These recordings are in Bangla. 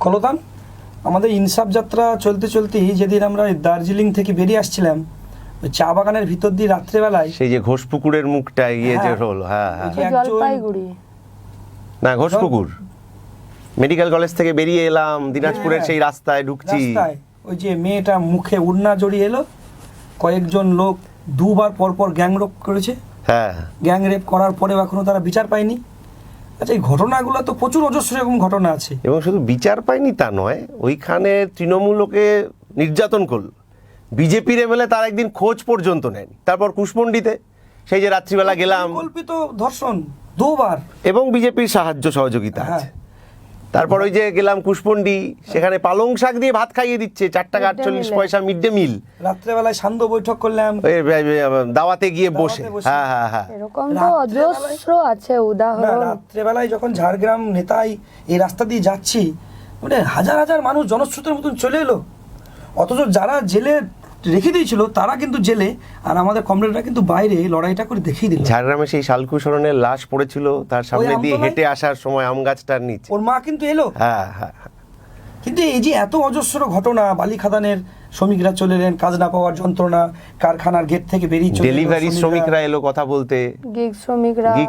কলতান আমাদের ইনসাফ যাত্রা চলতে চলতেই যেদিন আমরা দার্জিলিং থেকে বেরিয়ে আসছিলাম, ওই চা বাগানের ভিতর দিয়ে রাত্রেবেলায় সেই যে ঘোষপুকুরের মুখটা যে হলো, হ্যাঁ হ্যাঁ, জলপাইগুড়ি না ঘোষপুকুর মেডিকেল কলেজ থেকে বেরিয়ে এলাম, দিনাজপুরের সেই রাস্তায় ঢুকছি, ওই যে মেয়েটা মুখে উড়না জড়িয়ে এলো, কয়েকজন লোক দুবার পরপর গ্যাং রেপ করেছে। হ্যাঁ, গ্যাং রেপ করার পরে এখনো তারা বিচার পায়নি। আচ্ছা, এই ঘটনাগুলো তো প্রচুর অজস্র এরকম ঘটনা আছে। এবং শুধু বিচার পায়নি তা নয়, ওইখানে তৃণমূল ওকে নির্যাতন করলো, বিজেপির এমএলএ তার একদিন খোঁজ পর্যন্ত নেয়নি। তারপর কুশমন্ডিতে সেই যে রাত্রিবেলা গেলাম, কল্পিত ধর্ষণ দুবার, এবং বিজেপির সাহায্য সহযোগিতা আছে। হ্যাঁ। তারপর ওই যে গেলাম কুশমন্ডি, সেখানে পালং শাক দিয়ে ভাত খাইয়ে দিচ্ছে, 4 টাকা 48 পয়সা মিড ডে মিল। রাত্রেবেলায় সান্ধ্য বৈঠক করলাম দাওয়াতে গিয়ে বসে। হ্যাঁ হ্যাঁ হ্যাঁ, এরকম তো অজস্র আছে উদাহরণ। রাত্রেবেলায় যখন ঝাড়গ্রাম নেতাই এই রাস্তা দিয়ে যাচ্ছি, মানে হাজার হাজার মানুষ জনস্রোতের মতন চলে এলো, অথচ যারা জেলে রেখে দিয়েছিল তারা কিন্তু জেলে, আর আমাদের কমরেডরা কিন্তু বাইরে লড়াইটা করে দেখিয়ে দিল। ঝাড়গ্রামে সেই শালকুশরণের লাশ পড়েছিল, তার সামনে দিয়ে হেঁটে আসার সময় আম গাছটার নিচে ওর মা কিন্তু এলো। হ্যাঁ হ্যাঁ, কিন্তু এই যে এত অজস্র ঘটনা, বালি খাদানের শ্রমিকরা চলে এলেন, কাজ না পাওয়ার যন্ত্রণা, কারখানার গেট থেকে বেরিয়ে চলে ডেলিভারি শ্রমিকরা এলো কথা বলতে, গিগ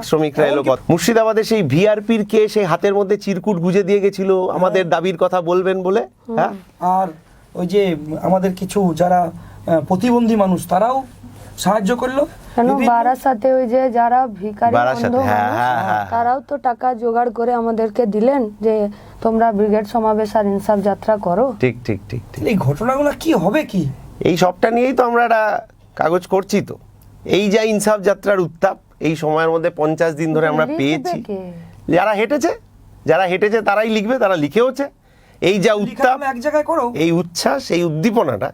শ্রমিকরা এলো কথা। মুর্শিদাবাদে সেই ভিআরপির কে সেই হাতের মধ্যে চিরকুট গুজে দিয়ে গেছিল আমাদের দাবির কথা বলবেন বলে। হ্যাঁ, আর ওই যে আমাদের কিছু যারা প্রতিবন্ধী মানুষ তারাও সাহায্য করলো। বারাসাতে ওই যে যারা ভিখারি অন্ধ মানুষ, তারাও তো টাকা জোগাড় করে আমাদেরকে দিলেন যে তোমরা ব্রিগেড সমাবেশ আর ইনসাফ যাত্রা করো। ঠিক ঠিক ঠিক ঠিক। এই ঘটনাগুলো কি হবে কি, এই সবটা নিয়েই তো আমরা একটা কাগজ করছি। তো এই যা ইনসাফ যাত্রার উত্তাপ এই সময়ের মধ্যে 50 দিন ধরে আমরা পেয়েছি। যারা হেঁটেছে তারাই লিখবে, তারা লিখেওছে। এই যা উত্তাপ, এক জায়গায় করো, এই উচ্ছ্বাস, এই উদ্দীপনাটা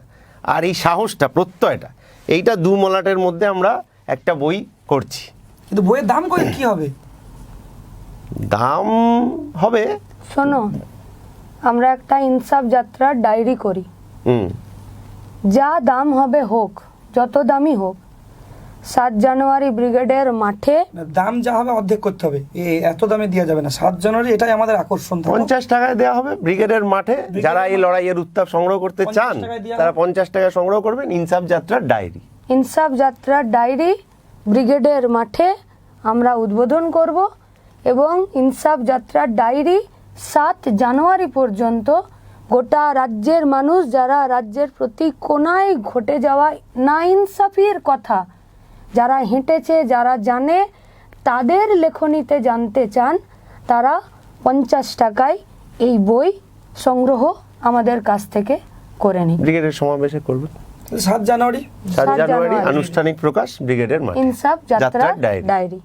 আর এই সাহসটা, প্রত্যয়টা, এইটা দু মলাটের মধ্যে আমরা একটা বই করছি। কিন্তু বইয়ের দাম করে কি হবে? দাম হবে, শোনো, আমরা একটা ইনসাফ যাত্রার ডায়েরি করি, যা দাম হবে হোক, যত দামই হোক, 7 জানুয়ারি ব্রিগেডের মাঠে দাম যা হবে অর্ধেক করতে হবে, এত দামে দেওয়া যাবে না। 7 জানুয়ারি এটাই আমাদের আকর্ষণ। 50 টাকায় দেওয়া হবে ব্রিগেডের মাঠে। যারা এই লড়াইয়ের উত্তাপ সংগ্রহ করতে চান তারা 50 টাকা সংগ্রহ করবেন। ইনসাফ যাত্রার ডায়েরি, ইনসাফ যাত্রার ডায়েরি ব্রিগেডের মাঠে আমরা উদ্বোধন করব, এবং ইনসাফ যাত্রার ডায়েরি 7 জানুয়ারি পর্যন্ত গোটা রাজ্যের মানুষ, যারা রাজ্যের প্রতি কোনায় ঘটে যাওয়া নাইনসাফির কথা যারা হেঁটেছে, যারা জানে, তাদের লেখনীতে জানতে চান, তারা 50 টাকায় এই বই সংগ্রহ আমাদের কাছ থেকে করে নিন। ব্রিগেডের সমাবেশে করবেন 7 জানুয়ারি আনুষ্ঠানিক প্রকাশ ব্রিগেডের মাঠে ইনসাফ যাত্রার ডায়েরি।